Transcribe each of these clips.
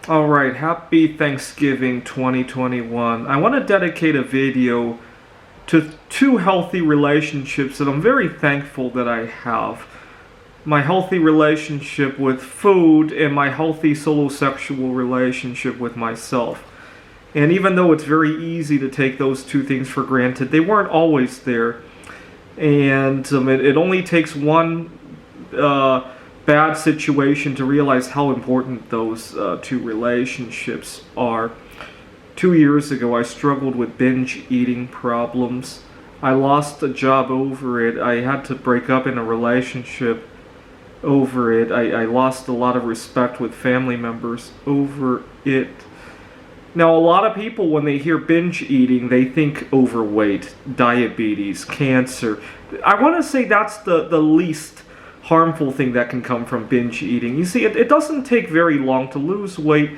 Alright, happy Thanksgiving 2021. I want to dedicate a video to two healthy relationships that I'm very thankful that I have. My healthy relationship with food and my healthy solo-sexual relationship with myself. And even though it's very easy to take those two things for granted, they weren't always there. And it only takes one bad situation to realize how important those two relationships are. 2 years ago, I struggled with binge eating problems. I lost a job over it. I had to break up in a relationship over it. I lost a lot of respect with family members over it. Now, a lot of people, when they hear binge eating, they think overweight, diabetes, cancer. I want to say that's the least harmful thing that can come from binge eating. You see, it doesn't take very long to lose weight,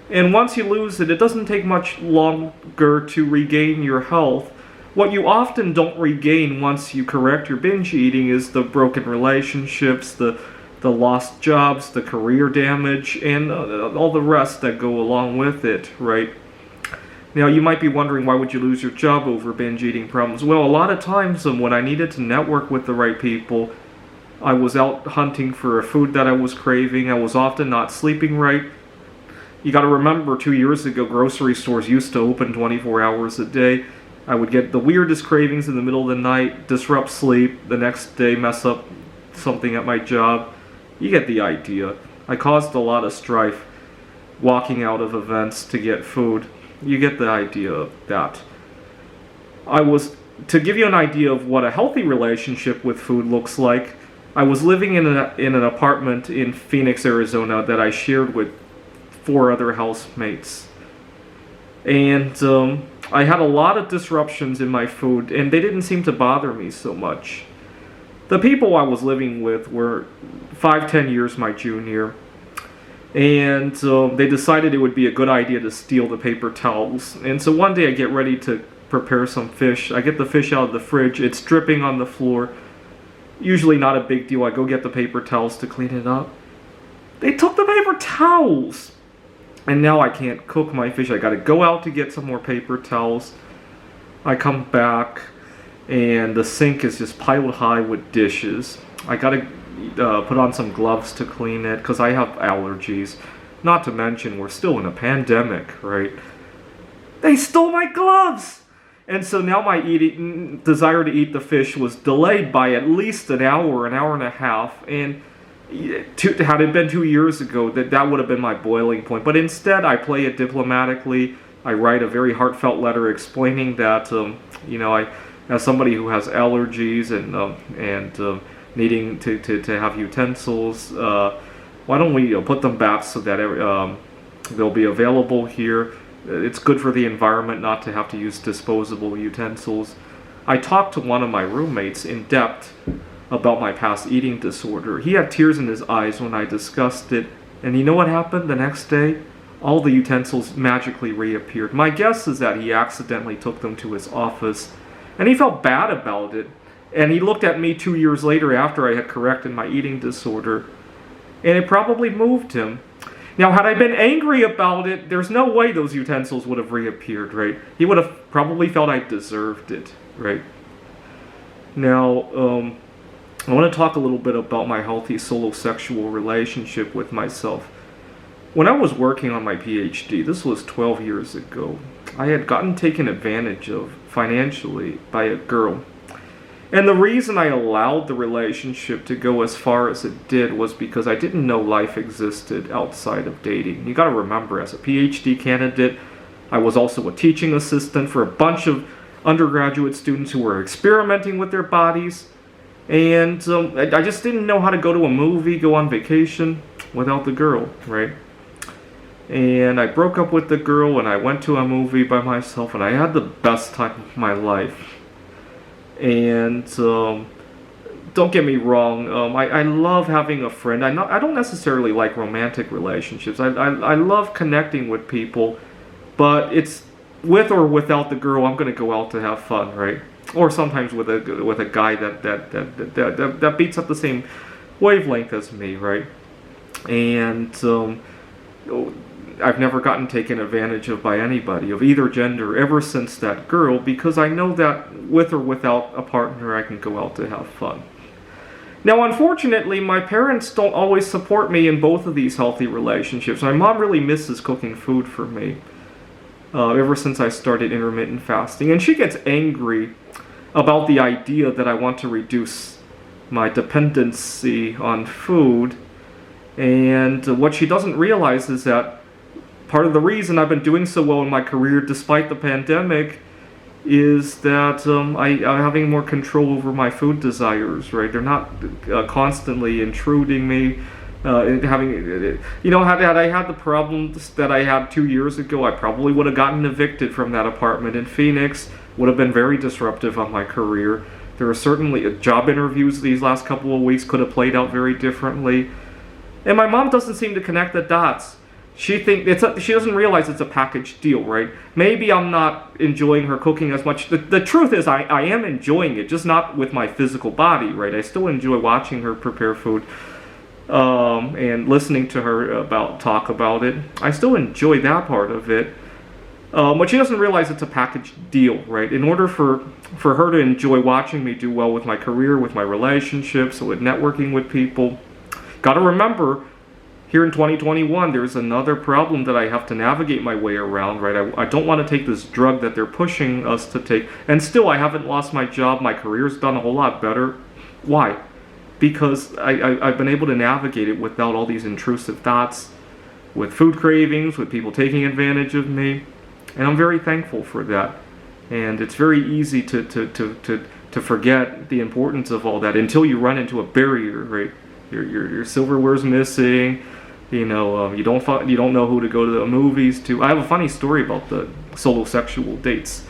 and once you lose it, it doesn't take much longer to regain your health. What you often don't regain once you correct your binge eating is the broken relationships, the lost jobs, the career damage, and all the rest that go along with it, right? Now, you might be wondering, why would you lose your job over binge eating problems? Well, a lot of times when I needed to network with the right people, I was out hunting for a food that I was craving. I was often not sleeping right. You got to remember, 2 years ago, grocery stores used to open 24 hours a day. I would get the weirdest cravings in the middle of the night, disrupt sleep, the next day mess up something at my job. You get the idea. I caused a lot of strife walking out of events to get food. You get the idea of that. To give you an idea of what a healthy relationship with food looks like, I was living in an apartment in Phoenix, Arizona that I shared with 4 other housemates. And I had a lot of disruptions in my food, and they didn't seem to bother me so much. The people I was living with were 5-10 years my junior, and they decided it would be a good idea to steal the paper towels. And so one day I get ready to prepare some fish. I get the fish out of the fridge. It's dripping on the floor. Usually not a big deal. I go get the paper towels to clean it up. They took the paper towels! And now I can't cook my fish. I gotta go out to get some more paper towels. I come back, and the sink is just piled high with dishes. I gotta put on some gloves to clean it, because I have allergies. Not to mention, we're still in a pandemic, right? They stole my gloves! And so now my desire to eat the fish was delayed by at least an hour and a half. And had it been 2 years ago, that would have been my boiling point. But instead, I play it diplomatically. I write a very heartfelt letter explaining that, I, as somebody who has allergies and needing to have utensils, why don't we put them back so that they'll be available here. It's good for the environment not to have to use disposable utensils. I talked to one of my roommates in depth about my past eating disorder. He had tears in his eyes when I discussed it, and you know what happened the next day? All the utensils magically reappeared. My guess is that he accidentally took them to his office, and he felt bad about it. And he looked at me 2 years later after I had corrected my eating disorder, and it probably moved him. Now, had I been angry about it, there's no way those utensils would have reappeared, right? He would have probably felt I deserved it, right? Now, I want to talk a little bit about my healthy solo-sexual relationship with myself. When I was working on my PhD, this was 12 years ago, I had gotten taken advantage of financially by a girl. And the reason I allowed the relationship to go as far as it did was because I didn't know life existed outside of dating. You gotta remember, as a PhD candidate, I was also a teaching assistant for a bunch of undergraduate students who were experimenting with their bodies. And I just didn't know how to go to a movie, go on vacation without the girl, right? And I broke up with the girl, and I went to a movie by myself, and I had the best time of my life. And don't get me wrong, I love having a friend. I don't necessarily like romantic relationships. I love connecting with people, but it's with or without the girl. I'm going to go out to have fun, right? Or sometimes with a guy that beats up the same wavelength as me, right? And I've never gotten taken advantage of by anybody of either gender ever since that girl, because I know that with or without a partner, I can go out to have fun. Now, unfortunately, my parents don't always support me in both of these healthy relationships. My mom really misses cooking food for me ever since I started intermittent fasting. And she gets angry about the idea that I want to reduce my dependency on food. And what she doesn't realize is that part of the reason I've been doing so well in my career despite the pandemic is that I'm having more control over my food desires, right? They're not constantly intruding me. Had I had the problems that I had 2 years ago, I probably would have gotten evicted from that apartment in Phoenix. Would have been very disruptive on my career. There are certainly job interviews these last couple of weeks could have played out very differently. And my mom doesn't seem to connect the dots. She doesn't realize it's a package deal, right? Maybe I'm not enjoying her cooking as much. The truth is I am enjoying it, just not with my physical body, right? I still enjoy watching her prepare food and listening to her talk about it. I still enjoy that part of it. But she doesn't realize it's a package deal, right? In order for her to enjoy watching me do well with my career, with my relationships, with networking with people, got to remember, here in 2021, there's another problem that I have to navigate my way around, right? I don't want to take this drug that they're pushing us to take. And still, I haven't lost my job. My career's done a whole lot better. Why? Because I've been able to navigate it without all these intrusive thoughts, with food cravings, with people taking advantage of me. And I'm very thankful for that. And it's very easy to forget the importance of all that until you run into a barrier, right? Your silverware's missing. You don't know who to go to the movies to. I have a funny story about the solo sexual dates.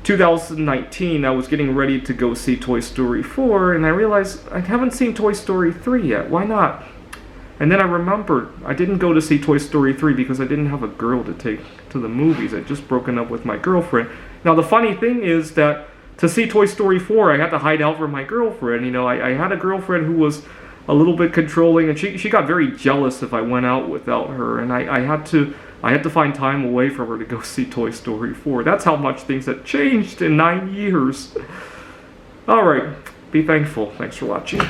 2019, I was getting ready to go see Toy Story 4, and I realized I haven't seen Toy Story 3 yet. Why not? And then I remembered I didn't go to see Toy Story 3 because I didn't have a girl to take to the movies. I'd just broken up with my girlfriend. Now, the funny thing is that to see Toy Story 4, I had to hide out from my girlfriend. I had a girlfriend who was a little bit controlling, and she got very jealous if I went out without her, and I had to find time away from her to go see Toy Story 4. That's how much things have changed in 9 years. All right, be thankful. Thanks for watching.